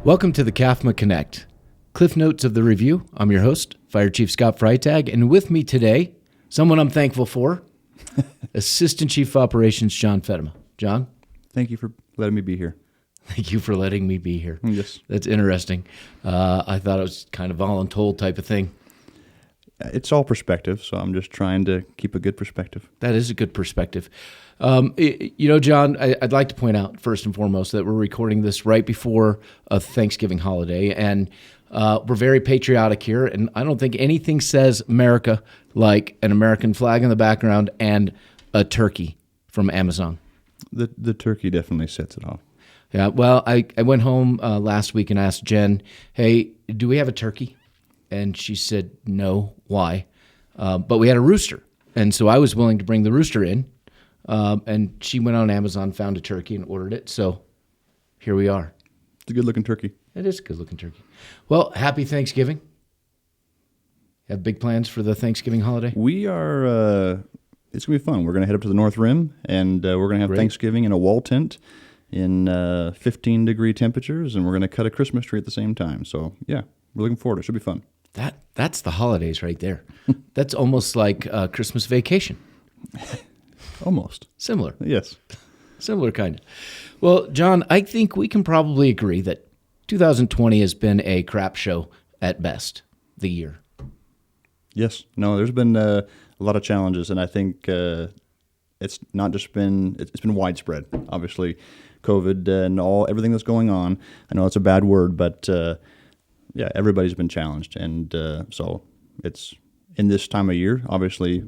Welcome to the CAFMA Connect. Cliff Notes of the Review. I'm your host, Fire Chief Scott Freitag, and with me today, someone I'm thankful for, Assistant Chief of Operations John Feddema. John? Thank you for letting me be here. Thank you for letting me be here. Yes. That's interesting. I thought it was kind of voluntold type of thing. It's all perspective, so I'm just trying to keep a good perspective. That is a good perspective. John, I'd like to point out, first and foremost, that we're recording this right before a Thanksgiving holiday, and we're very patriotic here, and I don't think anything says America like an American flag in the background and a turkey from Amazon. The turkey definitely sets it off. Yeah, well, I went home last week and asked Jen, hey, do we have a turkey? And she said, no. Why? But we had a rooster. And so I was willing to bring the rooster in. And she went on Amazon, found a turkey, and ordered it. So here we are. It's a good-looking turkey. It is a good-looking turkey. Well, happy Thanksgiving. Have big plans for the Thanksgiving holiday? We are, it's going to be fun. We're going to head up to the North Rim, and we're going to have Great. Thanksgiving in a wall tent in 15-degree temperatures, and we're going to cut a Christmas tree at the same time. So, yeah, we're looking forward to it. It should be fun. That's the holidays right there. That's almost like Christmas vacation. Almost. Similar. Yes. Similar kind of. Well, John, I think we can probably agree that 2020 has been a crap show at best, the year. Yes. No, there's been a lot of challenges, and I think it's not just been, it's been widespread. Obviously, COVID and everything that's going on. I know it's a bad word, but yeah, everybody's been challenged. And so it's in this time of year, obviously,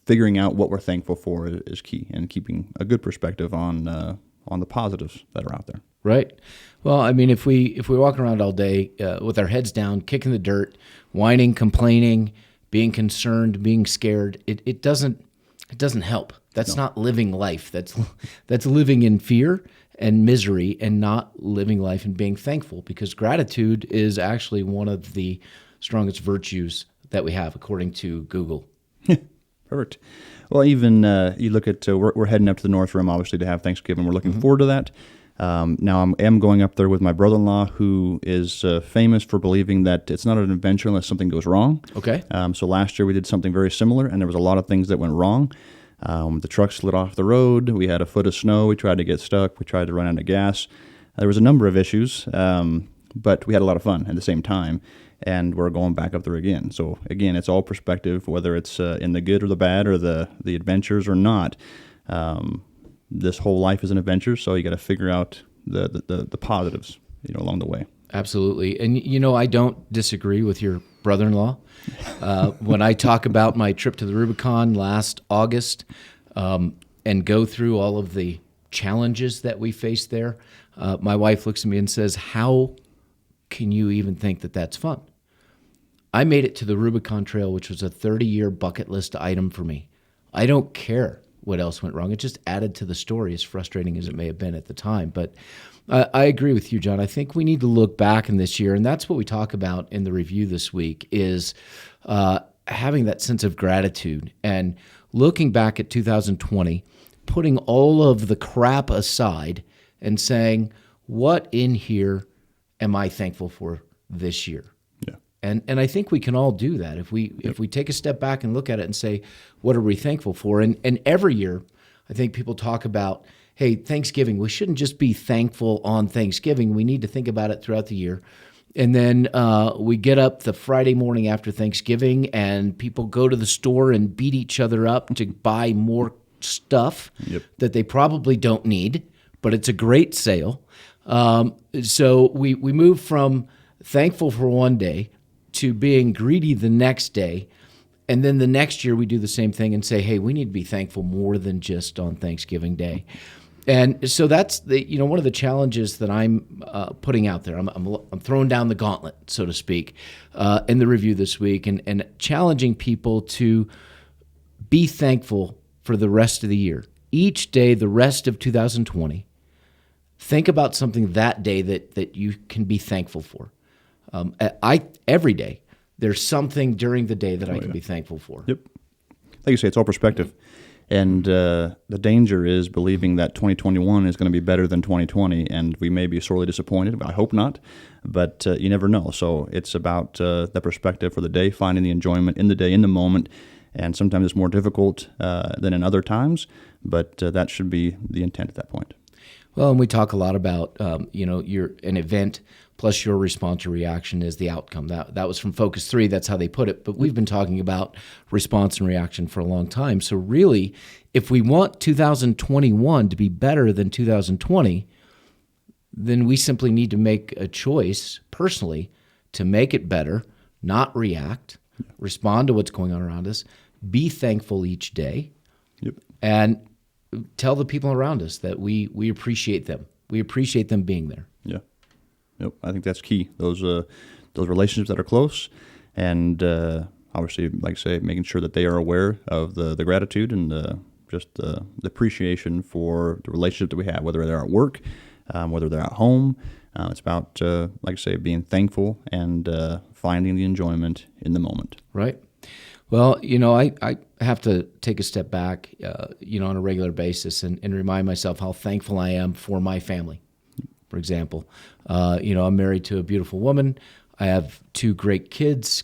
figuring out what we're thankful for is key, and keeping a good perspective on the positives that are out there. Right. Well, I mean, if we walk around all day with our heads down, kicking the dirt, whining, complaining, being concerned, being scared, it doesn't help. That's not living life. That's living in fear and misery, and not living life and being thankful, because gratitude is actually one of the strongest virtues that we have, according to Google. Perfect. Well, even you look at, we're heading up to the North Rim, obviously, to have Thanksgiving. We're looking forward to that. Now, I am going up there with my brother-in-law, who is famous for believing that it's not an adventure unless something goes wrong. Okay. So last year we did something very similar, and there was a lot of things that went wrong. The truck slid off the road. We had a foot of snow. We tried to get stuck. We tried to run out of gas. There was a number of issues, but we had a lot of fun at the same time, and we're going back up there again. So, again, it's all perspective, whether it's in the good or the bad or the adventures or not. This whole life is an adventure, so you got to figure out the positives, along the way. Absolutely. And, I don't disagree with your brother-in-law. When I talk about my trip to the Rubicon last August and go through all of the challenges that we faced there, my wife looks at me and says, how can you even think that that's fun? I made it to the Rubicon Trail, which was a 30-year bucket list item for me. I don't care what else went wrong. It just added to the story, as frustrating as it may have been at the time. But I agree with you, John. I think we need to look back in this year, and that's what we talk about in the review this week, is having that sense of gratitude and looking back at 2020, putting all of the crap aside and saying, what in here am I thankful for this year? Yeah. And I think we can all do that if we take a step back and look at it and say, what are we thankful for? And every year, I think people talk about, hey, Thanksgiving, we shouldn't just be thankful on Thanksgiving. We need to think about it throughout the year. And then we get up the Friday morning after Thanksgiving, and people go to the store and beat each other up to buy more stuff that they probably don't need, but it's a great sale. So we move from thankful for one day to being greedy the next day. And then the next year we do the same thing and say, hey, we need to be thankful more than just on Thanksgiving Day. And so that's one of the challenges that I'm putting out there. I'm throwing down the gauntlet, so to speak, in the review this week, and challenging people to be thankful for the rest of the year. Each day, the rest of 2020, think about something that day that you can be thankful for. Every day, there's something during the day that I can be thankful for. Yep. Like you say, it's all perspective. And the danger is believing that 2021 is going to be better than 2020, and we may be sorely disappointed. I hope not, but you never know. So it's about the perspective for the day, finding the enjoyment in the day, in the moment, and sometimes it's more difficult than in other times, but that should be the intent at that point. Well, and we talk a lot about, an event plus your response or reaction is the outcome. That was from Focus 3. That's how they put it. But we've been talking about response and reaction for a long time. So really, if we want 2021 to be better than 2020, then we simply need to make a choice personally to make it better, not react, respond to what's going on around us, be thankful each day, and tell the people around us that we appreciate them. We appreciate them being there. Yeah. Yep. I think that's key. Those relationships that are close, and obviously, like I say, making sure that they are aware of the gratitude and just the appreciation for the relationship that we have, whether they're at work, whether they're at home. It's about, like I say, being thankful and finding the enjoyment in the moment. Right. Well, I have to take a step back, on a regular basis and remind myself how thankful I am for my family. For example, I'm married to a beautiful woman. I have 2 great kids,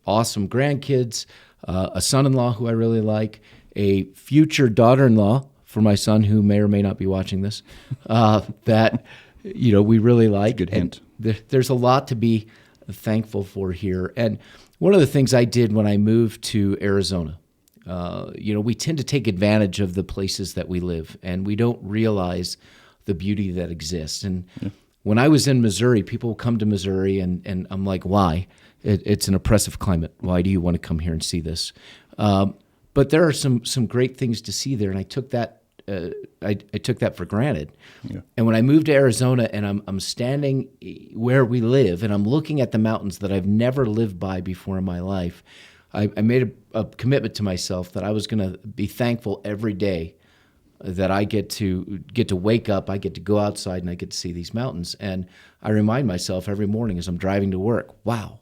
awesome grandkids, a son-in-law who I really like, a future daughter-in-law for my son who may or may not be watching this, that, we really like. That's a good hint. There's a lot to be thankful for here. And one of the things I did when I moved to Arizona, we tend to take advantage of the places that we live, and we don't realize the beauty that exists. And when I was in Missouri, people come to Missouri, and I'm like, why? It's an oppressive climate. Why do you want to come here and see this? But there are some great things to see there, and I took that I took that for granted. Yeah. And when I moved to Arizona, and I'm standing where we live, and I'm looking at the mountains that I've never lived by before in my life, I made a commitment to myself that I was going to be thankful every day that I get to wake up, I get to go outside, and I get to see these mountains. And I remind myself every morning as I'm driving to work, wow,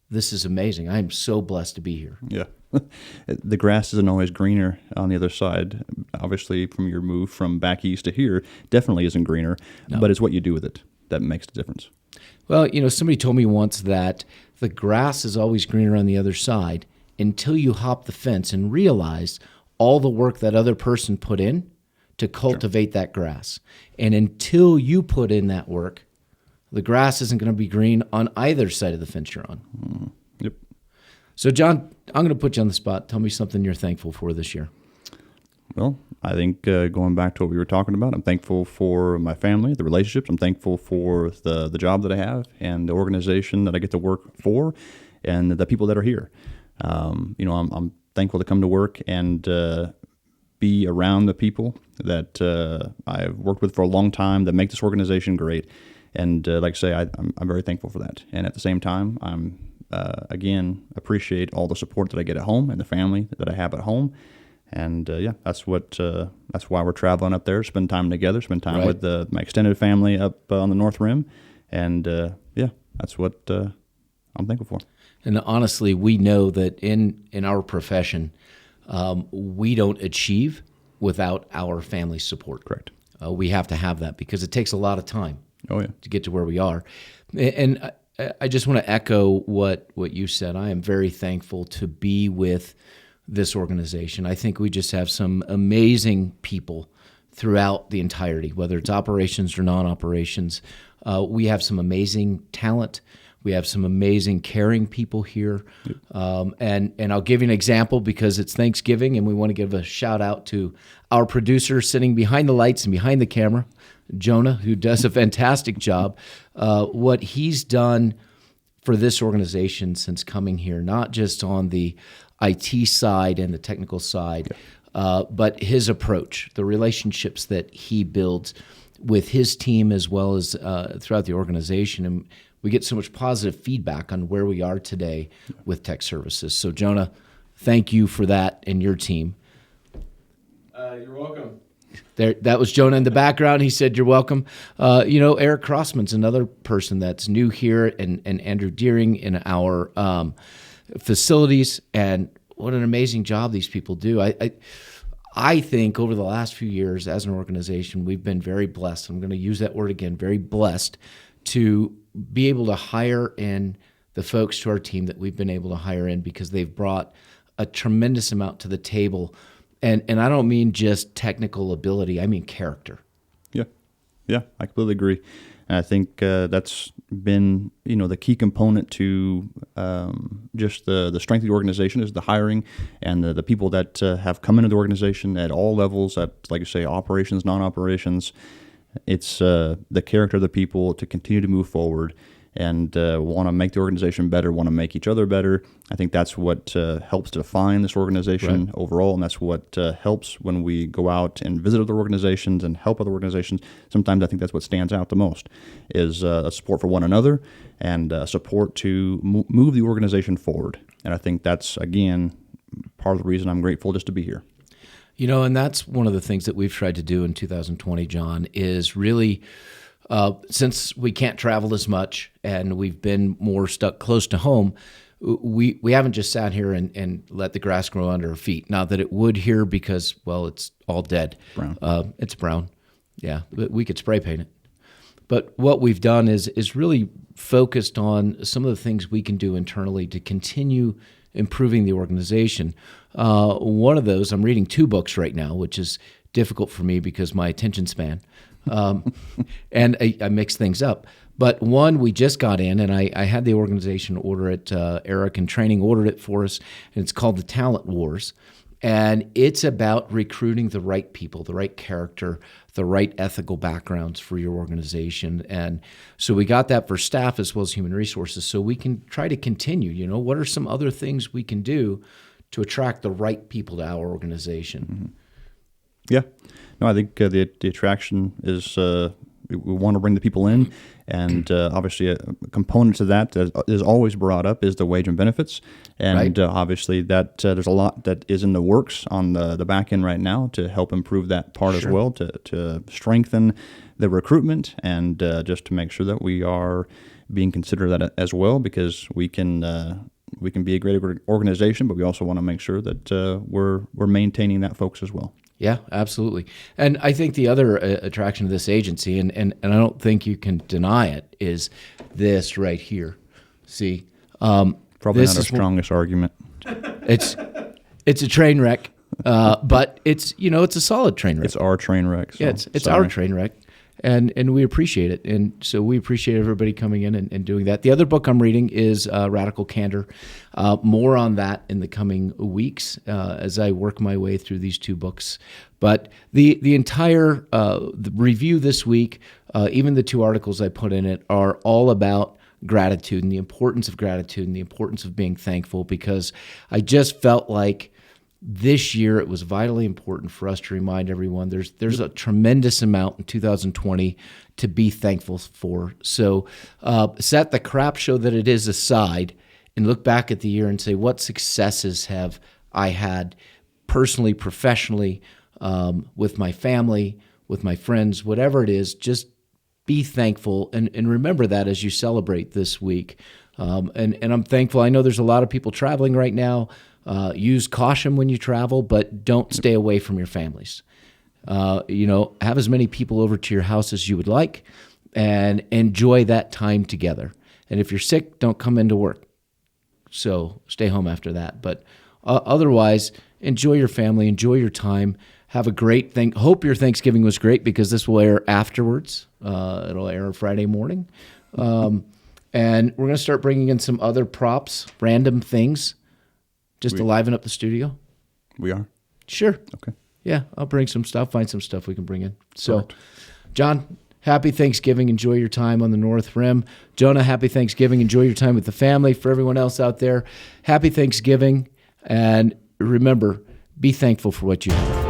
this is amazing. I am so blessed to be here. Yeah. The grass isn't always greener on the other side. Obviously, from your move from back east to here, definitely isn't greener, but it's what you do with it that makes the difference. Well, somebody told me once that the grass is always greener on the other side until you hop the fence and realize all the work that other person put in to cultivate that grass. And until you put in that work, the grass isn't going to be green on either side of the fence you're on. Yep. So, John, I'm going to put you on the spot. Tell me something you're thankful for this year. Well, I think going back to what we were talking about, I'm thankful for my family, the relationships. I'm thankful for the job that I have and the organization that I get to work for and the people that are here. I'm thankful to come to work and be around the people that I've worked with for a long time that make this organization great. And like I say, I'm very thankful for that. And at the same time, I'm again appreciate all the support that I get at home and the family that I have at home. And that's why we're traveling up there, spend time together, spend time with my extended family up on the North Rim. And that's what I'm thankful for. And honestly, we know that in our profession, we don't achieve without our family support. Correct. We have to have that because it takes a lot of time to get to where we are. And I just want to echo what you said. I am very thankful to be with this organization. I think we just have some amazing people throughout the entirety, whether it's operations or non-operations. We have some amazing talent. We have some amazing caring people here. And I'll give you an example because it's Thanksgiving and we want to give a shout out to our producer sitting behind the lights and behind the camera, Jonah, who does a fantastic job. What he's done for this organization since coming here, not just on the IT side and the technical side, but his approach, the relationships that he builds with his team as well as throughout the organization. And we get so much positive feedback on where we are today with tech services. So, Jonah, thank you for that and your team. You're welcome. That was Jonah in the background. He said, you're welcome. Eric Crossman's another person that's new here, and Andrew Deering in our facilities. And what an amazing job these people do. I think over the last few years as an organization, we've been very blessed. I'm going to use that word again, very blessed, to be able to hire in the folks to our team that we've been able to hire in, because they've brought a tremendous amount to the table. And I don't mean just technical ability, I mean character. Yeah, I completely agree. And I think that's been, the key component to just the strength of the organization is the hiring and the people that have come into the organization at all levels, at, like you say, operations, non-operations. It's the character of the people to continue to move forward and want to make the organization better, want to make each other better. I think that's what helps to define this organization overall, and that's what helps when we go out and visit other organizations and help other organizations. Sometimes I think that's what stands out the most, is a support for one another and support to move the organization forward. And I think that's, again, part of the reason I'm grateful just to be here. And that's one of the things that we've tried to do in 2020, John, is really... since we can't travel as much and we've been more stuck close to home, we haven't just sat here and let the grass grow under our feet. Not that it would here, because, well, it's all dead. Brown. It's brown. Yeah, we could spray paint it. But what we've done is really focused on some of the things we can do internally to continue improving the organization. One of those, I'm reading 2 books right now, which is difficult for me because my attention span. And I mix things up. But one, we just got in, and I had the organization order it. Eric in training ordered it for us, and it's called the Talent Wars. And it's about recruiting the right people, the right character, the right ethical backgrounds for your organization. And so we got that for staff as well as human resources, so we can try to continue. What are some other things we can do to attract the right people to our organization? Mm-hmm. Yeah. No, I think the attraction is we want to bring the people in, and obviously a component to that is always brought up is the wage and benefits, and obviously that there's a lot that is in the works on the back end right now to help improve that part as well, to strengthen the recruitment and just to make sure that we are being considered that as well, because we can be a great organization, but we also want to make sure that we're maintaining that focus as well. Yeah, absolutely. And I think the other attraction of this agency, and I don't think you can deny it, is this right here. See? Probably not our strongest argument. It's a train wreck, but it's a solid train wreck. It's our train wreck. So yeah, it's our train wreck, and we appreciate it. And so we appreciate everybody coming in and doing that. The other book I'm reading is Radical Candor. More on that in the coming weeks as I work my way through these 2 books. But the entire the review this week, even the 2 articles I put in it, are all about gratitude and the importance of gratitude and the importance of being thankful, because I just felt like this year it was vitally important for us to remind everyone there's a tremendous amount in 2020 to be thankful for. So set the crap show that it is aside and look back at the year and say, what successes have I had personally, professionally, with my family, with my friends, whatever it is. Just be thankful and remember that as you celebrate this week. And I'm thankful. I know there's a lot of people traveling right now. Use caution when you travel, but don't stay away from your families. Have as many people over to your house as you would like and enjoy that time together. And if you're sick, don't come into work. So stay home after that. But otherwise, enjoy your family, enjoy your time. Have a great thing. Hope your Thanksgiving was great, because this will air afterwards. It'll air Friday morning. And we're going to start bringing in some other props, random things, just to liven up the studio. We are? Sure. Okay. Yeah, I'll bring some stuff, find some stuff we can bring in. So, John, happy Thanksgiving. Enjoy your time on the North Rim. Jonah, happy Thanksgiving. Enjoy your time with the family. For everyone else out there, happy Thanksgiving. And remember, be thankful for what you have.